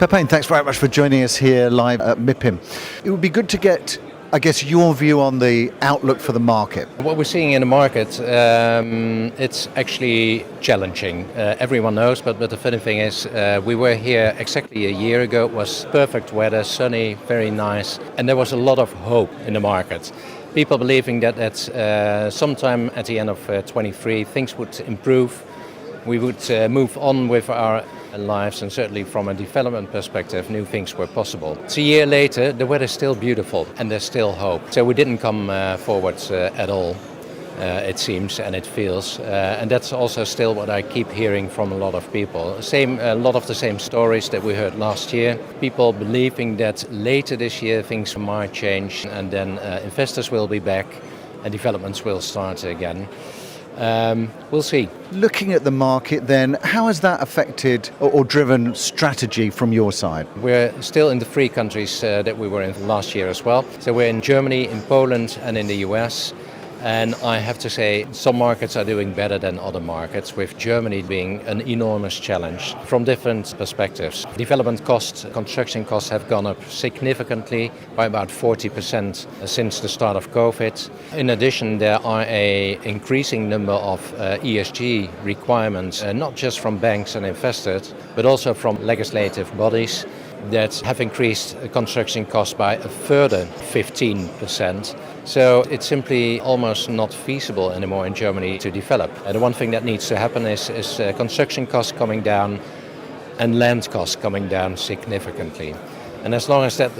Pepijn, thanks very much for joining us here live at MIPIM. It would be good to get, I guess, your view on the outlook for the market. What we're seeing in the market, it's actually challenging. Everyone knows, but the funny thing is, we were here exactly a year ago. It was perfect weather, sunny, very nice, and there was a lot of hope in the market. People believing that sometime at the end of 23 things would improve. We would move on with our lives, and certainly from a development perspective, new things were possible. It's a year later, the weather's still beautiful and there's still hope. So we didn't come forward at all, it seems, and it feels. And that's also still what I keep hearing from a lot of people. A lot of the same stories that we heard last year. People believing that later this year things might change, and then investors will be back and developments will start again. We'll see. Looking at the market then, how has that affected or driven strategy from your side? We're still in the three countries that we were in last year as well. So we're in Germany, in Poland and in the US. And I have to say, some markets are doing better than other markets, with Germany being an enormous challenge from different perspectives. Development costs, construction costs have gone up significantly by about 40% since the start of COVID. In addition, there are an increasing number of ESG requirements, not just from banks and investors, but also from legislative bodies that have increased construction costs by a further 15%. So it's simply almost not feasible anymore in Germany to develop. And the one thing that needs to happen is construction costs coming down and land costs coming down significantly. And as long as that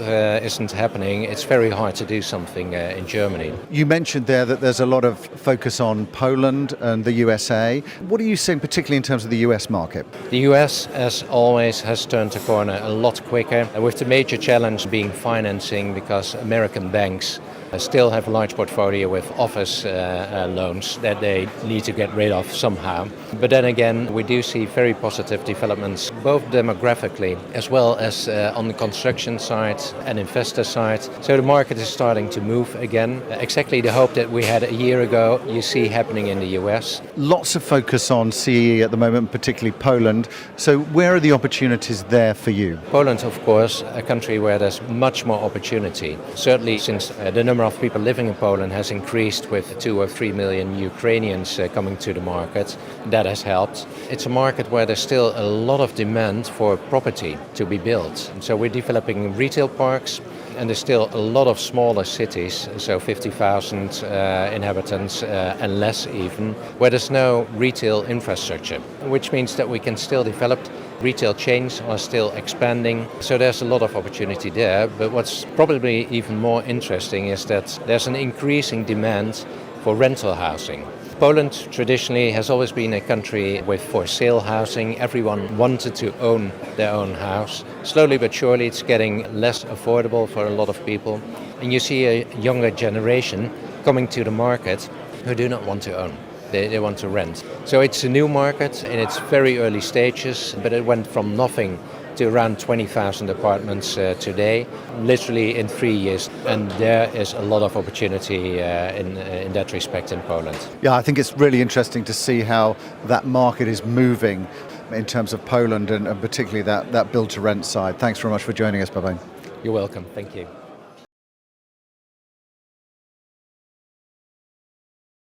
isn't happening, it's very hard to do something in Germany. You mentioned there that there's a lot of focus on Poland and the USA. What are you seeing particularly in terms of the US market? The US, as always, has turned the corner a lot quicker, with the major challenge being financing, because American banks still have a large portfolio with office loans that they need to get rid of somehow. But then again, we do see very positive developments, both demographically as well as on the construction side and investor side. So the market is starting to move again. Exactly the hope that we had a year ago, you see happening in the US. Lots of focus on CE at the moment, particularly Poland. So where are the opportunities there for you? Poland, of course, a country where there's much more opportunity. Certainly since the number of people living in Poland has increased with 2 or 3 million Ukrainians coming to the market. That has helped. It's a market where there's still a lot of demand for property to be built. So we're developing retail parks, and there's still a lot of smaller cities, so 50,000 inhabitants and less even, where there's no retail infrastructure, which means that we can still develop. Retail chains are still expanding, so there's a lot of opportunity there. But what's probably even more interesting is that there's an increasing demand for rental housing. Poland traditionally has always been a country with for sale housing. Everyone wanted to own their own house. Slowly but surely it's getting less affordable for a lot of people. And you see a younger generation coming to the market who do not want to own. They want to rent. So it's a new market in its very early stages, but it went from nothing to around 20,000 apartments today, literally in 3 years. And there is a lot of opportunity in that respect in Poland. Yeah, I think it's really interesting to see how that market is moving in terms of Poland and particularly that build-to-rent side. Thanks very much for joining us, Pepijn. You're welcome. Thank you.